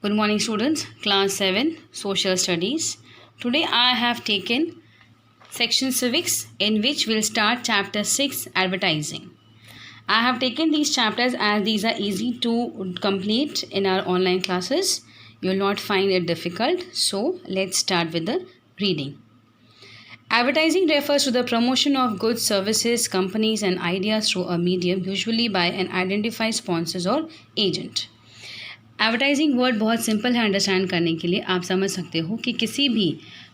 Good morning, students. Class 7 Social Studies. Today I have taken section civics, in which we'll start chapter 6 advertising. I have taken these chapters as these are easy to complete in our online classes. You will not find it difficult. So let's start with the reading. Advertising refers to the promotion of goods, services, companies and ideas through a medium, usually by an identified sponsor or agent. Advertising word बहुत simple है understand करने के लिए. आप समझ सकते हो कि किसी भी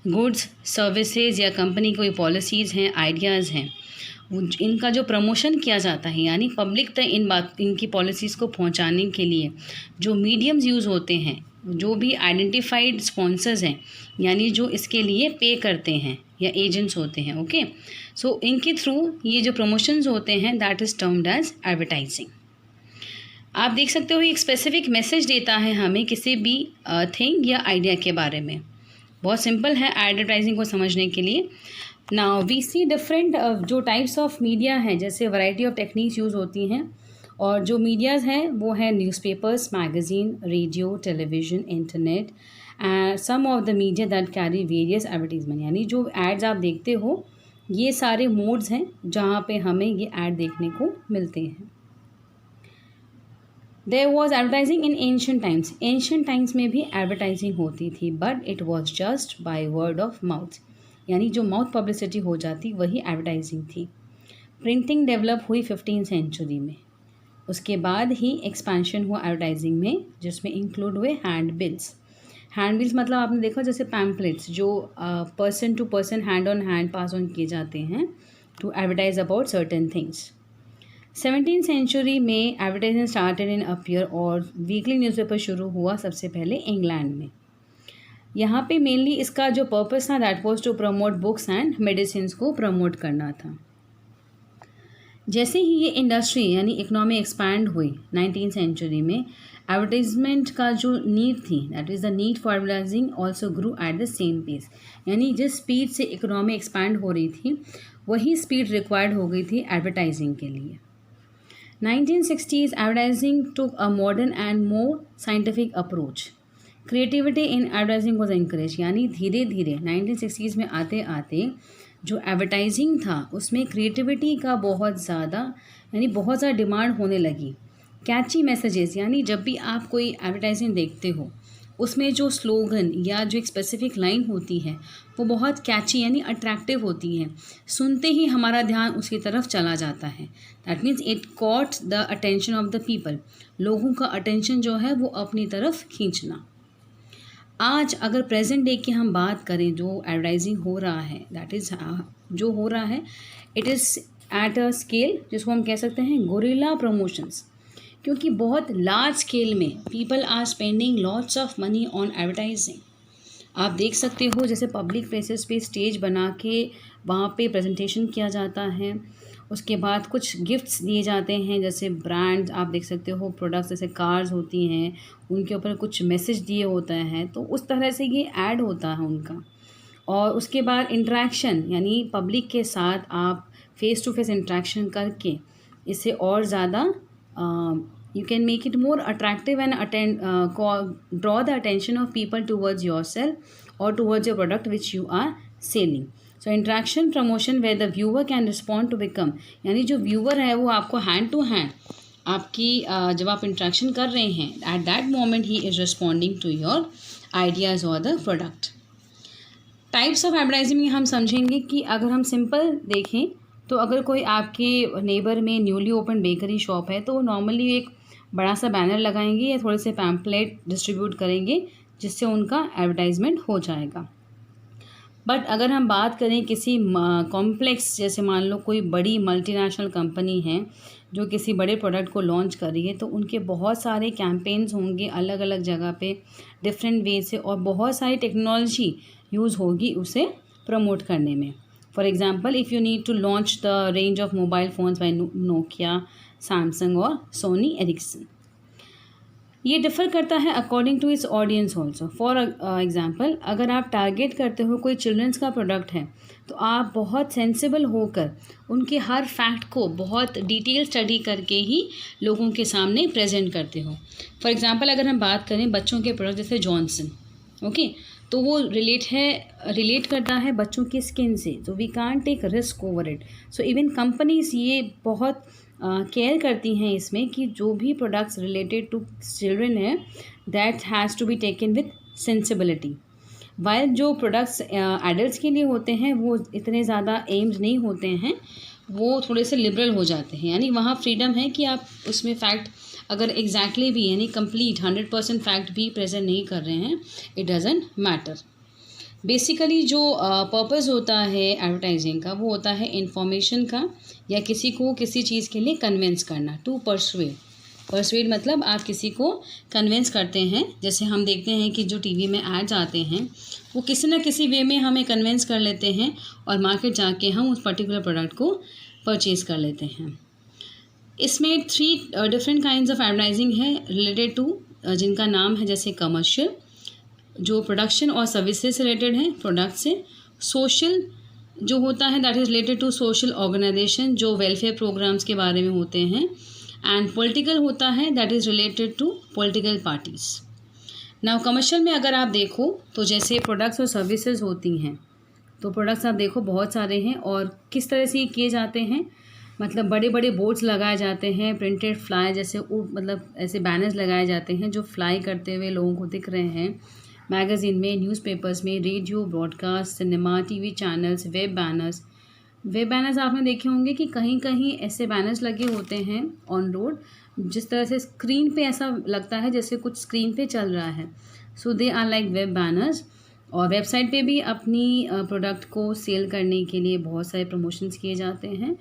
गुड्स, सर्विसेज या कंपनी कोई पॉलिसीज़ हैं, आइडियाज़ हैं, इनका जो प्रमोशन किया जाता है, यानी पब्लिक तक इनकी पॉलिसीज़ को पहुंचाने के लिए जो मीडियम्स यूज़ होते हैं, जो भी आइडेंटिफाइड स्पॉन्सर्स हैं, यानी जो इसके लिए पे करते हैं या एजेंट्स होते हैं. ओके, सो इनके थ्रू ये जो प्रमोशंस होते हैं, that is termed as advertising. आप देख सकते हो एक स्पेसिफिक मैसेज देता है हमें किसी भी थिंग या आइडिया के बारे में. बहुत सिंपल है एडवर्टाइजिंग को समझने के लिए. नाउ वी सी डिफरेंट जो टाइप्स ऑफ मीडिया हैं, जैसे वैरायटी ऑफ टेक्निक्स यूज़ होती हैं, और जो मीडियाज़ हैं वो है newspapers, magazine, radio, television, internet and some of the media that carry various advertisement. यानी जो एड्स आप देखते हो, ये सारे मोड्स हैं जहाँ पे हमें ये एड देखने को मिलते हैं. There was advertising in ancient times. Ancient times में भी एडवर्टाइजिंग होती थी, but it was just by word of mouth. यानी जो माउथ पब्लिसिटी हो जाती वही एडवर्टाइजिंग थी. प्रिंटिंग डेवलप हुई 15th सेंचुरी में. उसके बाद ही एक्सपेंशन हुआ एडवर्टाइजिंग में, जिसमें इंक्लूड हुए हैंड बिल्स. हैंड बिल्स मतलब आपने देखा जैसे पैम्पलेट्स जो person to person, hand on hand pass on किए जाते हैं to advertise about certain things. 17th century में एडवर्टाइजमेंट स्टार्टेड इन अपीयर, और वीकली न्यूज़पेपर शुरू हुआ सबसे पहले इंग्लैंड में. यहाँ पे मेनली इसका जो पर्पस था, that was to promote books and medicine को प्रमोट करना था. जैसे ही ये इंडस्ट्री यानी इकोनॉमी एक्सपैंड हुई 19th सेंचुरी में, एडवर्टाइजमेंट का जो नीड थी, that is the need for advertising also grew at the same pace. यानी जिस स्पीड से इकोनॉमी एक्सपैंड हो रही थी, वही स्पीड रिक्वायर्ड हो गई थी एडवर्टाइजिंग के लिए. 1960s advertising took a modern and more scientific approach. Creativity in advertising was encouraged. यानी धीरे धीरे 1960s में आते आते जो एडवर्टाइजिंग था उसमें क्रिएटिविटी का बहुत ज़्यादा डिमांड होने लगी. कैची मैसेजेस, यानी जब भी आप कोई एडवर्टाइजिंग देखते हो, उसमें जो स्लोगन या जो एक स्पेसिफिक लाइन होती है वो बहुत कैची यानी अट्रैक्टिव होती है. सुनते ही हमारा ध्यान उसकी तरफ चला जाता है. That means it caught the attention of the people. लोगों का अटेंशन जो है वो अपनी तरफ खींचना. आज अगर प्रेजेंट डे की हम बात करें, जो एडवर्टाइजिंग हो रहा है, दैट इज़ जो हो रहा है, it is at a scale जिसको हम कह सकते हैं गोरिल्ला प्रमोशंस. क्योंकि बहुत लार्ज स्केल में people are spending lots of money on advertising. आप देख सकते हो जैसे पब्लिक प्लेसेस पे स्टेज बना के वहाँ पे प्रेजेंटेशन किया जाता है. उसके बाद कुछ गिफ्ट्स दिए जाते हैं, जैसे ब्रांड्स आप देख सकते हो, प्रोडक्ट्स जैसे कार्स होती हैं, उनके ऊपर कुछ मैसेज दिए होता है, तो उस तरह से ये ऐड होता है उनका. और उसके बाद इंटरेक्शन, यानी पब्लिक के साथ आप फेस टू फेस इंटरेक्शन करके इसे और ज़्यादा you can make it more attractive and draw the attention of people towards yourself or towards your product which you are selling. So interaction promotion where the viewer can respond to become, यानी जो viewer है वो आपको hand to hand आपकी जब आप interaction कर रहे हैं, at that moment he is responding to your ideas or the product. Types of advertising में हम समझेंगे कि अगर हम सिंपल देखें तो अगर कोई आपके नेबर में न्यूली ओपन बेकरी शॉप है, तो नॉर्मली एक बड़ा सा बैनर लगाएंगे या थोड़े से पैम्पलेट डिस्ट्रीब्यूट करेंगे, जिससे उनका एडवर्टाइजमेंट हो जाएगा. बट अगर हम बात करें किसी कॉम्प्लेक्स, जैसे मान लो कोई बड़ी मल्टीनेशनल कंपनी है जो किसी बड़े प्रोडक्ट को लॉन्च कर रही है, तो उनके बहुत सारे कैंपेन्स होंगे अलग अलग जगह पे डिफरेंट वे से, और बहुत सारी टेक्नोलॉजी यूज़ होगी उसे प्रमोट करने में. For example, if you need to launch the range of mobile phones by Nokia, Samsung or Sony Ericsson. ये डिफ़र करता है according to its audience also. For example, अगर आप टारगेट करते हो कोई चिल्ड्रंस का प्रोडक्ट है तो आप बहुत सेंसिबल होकर उनके हर फैक्ट को बहुत डिटेल स्टडी करके ही लोगों के सामने प्रेजेंट करते हो। फॉर एग्ज़ाम्पल, अगर हम बात करें बच्चों के प्रोडक्ट जैसे जॉनसन, ओके, तो वो रिलेट करता है बच्चों की स्किन से, तो we can't take risk over it. So even companies ये बहुत केयर करती हैं इसमें कि जो भी प्रोडक्ट्स रिलेटेड टू चिल्ड्रन है that has to be taken with sensibility. While जो प्रोडक्ट्स एडल्ट्स के लिए होते हैं वो इतने ज़्यादा एम्ड नहीं होते हैं, वो थोड़े से लिबरल हो जाते हैं, यानी वहाँ फ्रीडम है कि आप उसमें फैक्ट अगर एग्जैक्टली भी यानी कंप्लीट 100% फैक्ट भी प्रेजेंट नहीं कर रहे हैं, इट डजेंट मैटर। बेसिकली जो पर्पस होता है एडवर्टाइजिंग का वो होता है इंफॉर्मेशन का या किसी को किसी चीज़ के लिए कन्विंस करना, टू परसुएड मतलब आप किसी को कन्विंस करते हैं। जैसे हम देखते हैं कि जो टीवी में एड्स आते हैं वो किसी ना किसी वे में हमें कन्विंस कर लेते हैं और मार्केट जाके हम उस पर्टिकुलर प्रोडक्ट को परचेज़ कर लेते हैं। इसमें 3 डिफरेंट काइंड्स ऑफ एडवर्टाइजिंग है रिलेटेड टू, जिनका नाम है जैसे कमर्शियल, जो प्रोडक्शन और सर्विसेज से रिलेटेड है प्रोडक्ट से, सोशल जो होता है that is related to social organisation, जो वेलफेयर प्रोग्राम्स के बारे में होते हैं, एंड पॉलिटिकल होता है that is related to political parties. Now commercial में अगर आप देखो तो जैसे प्रोडक्ट्स और सर्विसेज होती हैं, तो प्रोडक्ट्स आप देखो बहुत सारे हैं और किस तरह से ये किए जाते हैं, मतलब बड़े बड़े बोर्ड्स लगाए जाते हैं, प्रिंटेड फ्लाई जैसे मतलब ऐसे बैनर्स लगाए जाते हैं जो फ्लाई करते हुए लोगों को दिख रहे हैं, मैगज़ीन में, न्यूज़पेपर्स में, radio, broadcast, cinema, TV channels, web banners आपने देखे होंगे कि कहीं कहीं ऐसे बैनर्स लगे होते हैं ऑन रोड, जिस तरह से स्क्रीन पे ऐसा लगता है जैसे कुछ स्क्रीन पे चल रहा है। So they are like web banners. और वेबसाइट पे भी अपनी प्रोडक्ट को सेल करने के लिए बहुत सारे प्रमोशंस किए जाते हैं।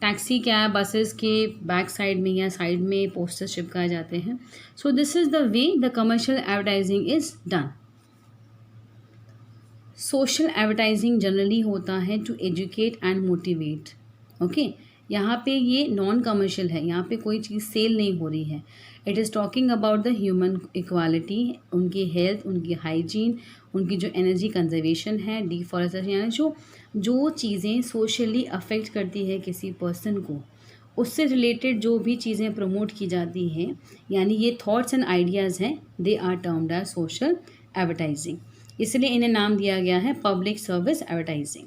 टैक्सी, कैब, बसेस के बैक साइड में या साइड में पोस्टर्स चिपकाए जाते हैं। So this is the way the commercial advertising is done. Social advertising generally होता है to educate and motivate, okay. यहाँ पे ये नॉन कमर्शियल है, यहाँ पे कोई चीज़ सेल नहीं हो रही है। It is talking about the human equality, उनकी हेल्थ, उनकी हाइजीन, उनकी जो एनर्जी कंजर्वेशन है, डिफॉरेस्टेशन, यानी जो चीज़ें सोशली अफेक्ट करती है किसी पर्सन को, उससे रिलेटेड जो भी चीज़ें प्रमोट की जाती हैं, यानी ये थॉट्स एंड आइडियाज़ हैं, they are termed as social advertising. इसलिए इन्हें नाम दिया गया है पब्लिक सर्विस एडवर्टाइजिंग।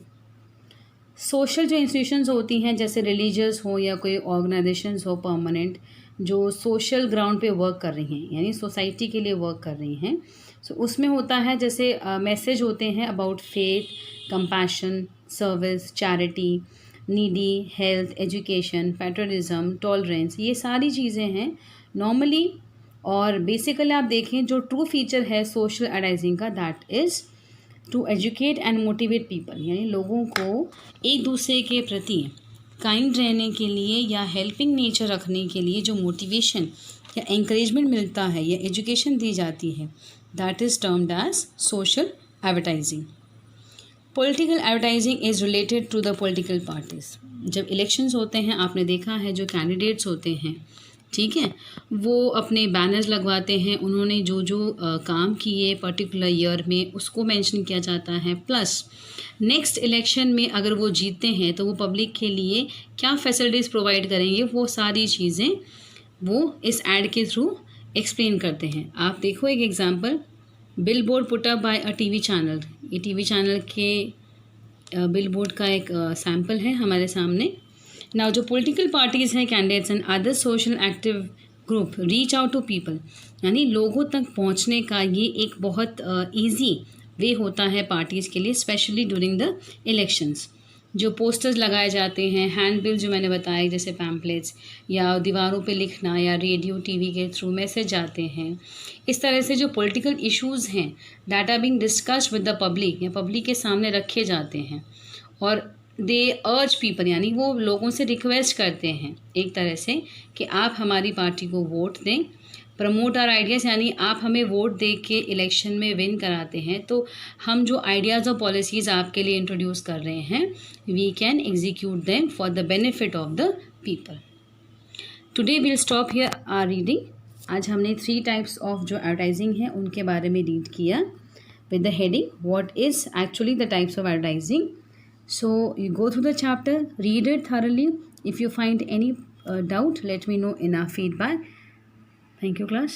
सोशल जो इंस्टीट्यूशंस होती हैं जैसे रिलीजियस हो या कोई ऑर्गेनाइजेशंस हो परमानेंट, जो सोशल ग्राउंड पे वर्क कर रही हैं यानी सोसाइटी के लिए वर्क कर रही हैं, सो उसमें होता है जैसे मैसेज होते हैं about faith, compassion, service, charity, needy, health, education, patriotism, tolerance, ये सारी चीज़ें हैं नॉर्मली। और बेसिकली आप देखें जो ट्रू फीचर है सोशल एडवर्टाइजिंग का, that is to educate and motivate people, यानी लोगों को एक दूसरे के प्रति काइंड रहने के लिए या हेल्पिंग नेचर रखने के लिए जो मोटिवेशन या एंकरेजमेंट मिलता है या एजुकेशन दी जाती है, that is termed as social advertising. Political advertising is related to the political parties. जब इलेक्शंस होते हैं आपने देखा है जो कैंडिडेट्स होते हैं, ठीक है, वो अपने बैनर्स लगवाते हैं, उन्होंने जो काम किए पर्टिकुलर ईयर में उसको मेंशन किया जाता है, प्लस नेक्स्ट इलेक्शन में अगर वो जीतते हैं तो वो पब्लिक के लिए क्या फैसिलिटीज़ प्रोवाइड करेंगे, वो सारी चीज़ें वो इस एड के थ्रू एक्सप्लेन करते हैं। आप देखो एक example, billboard put up by a TV channel, ये टीवी चैनल के बिल बोर्ड का एक सैम्पल है हमारे सामने। नाउ जो पॉलिटिकल पार्टीज़ हैं, candidates and other social active group reach out to people, यानी लोगों तक पहुंचने का ये एक बहुत इजी वे होता है पार्टीज़ के लिए, स्पेशली ड्यूरिंग द इलेक्शंस। जो पोस्टर्स लगाए जाते हैं, हैंड बिल जो मैंने बताया जैसे पैम्पलेट्स, या दीवारों पे लिखना, या रेडियो टीवी के थ्रू मैसेज जाते हैं, इस तरह से जो पॉलिटिकल इश्यूज़ हैं that are being discussed with the public, या पब्लिक के सामने रखे जाते हैं, और दे अर्ज पीपल, यानी वो लोगों से रिक्वेस्ट करते हैं एक तरह से कि आप हमारी पार्टी को वोट दें, प्रमोट आर आइडियाज़, यानी आप हमें वोट दे के इलेक्शन में विन कराते हैं तो हम जो आइडियाज़ और पॉलिसीज़ आपके लिए इंट्रोड्यूस कर रहे हैं, we can execute them for the benefit of the people. Today we'll stop here are reading. आज हमने 3 टाइप्स ऑफ जो एडवर्टाइजिंग है उनके बारे में रीड किया with the heading what is actually the types of advertising. So you go through the chapter, read it thoroughly. If you find any doubt, let me know in our feedback. Thank you, class.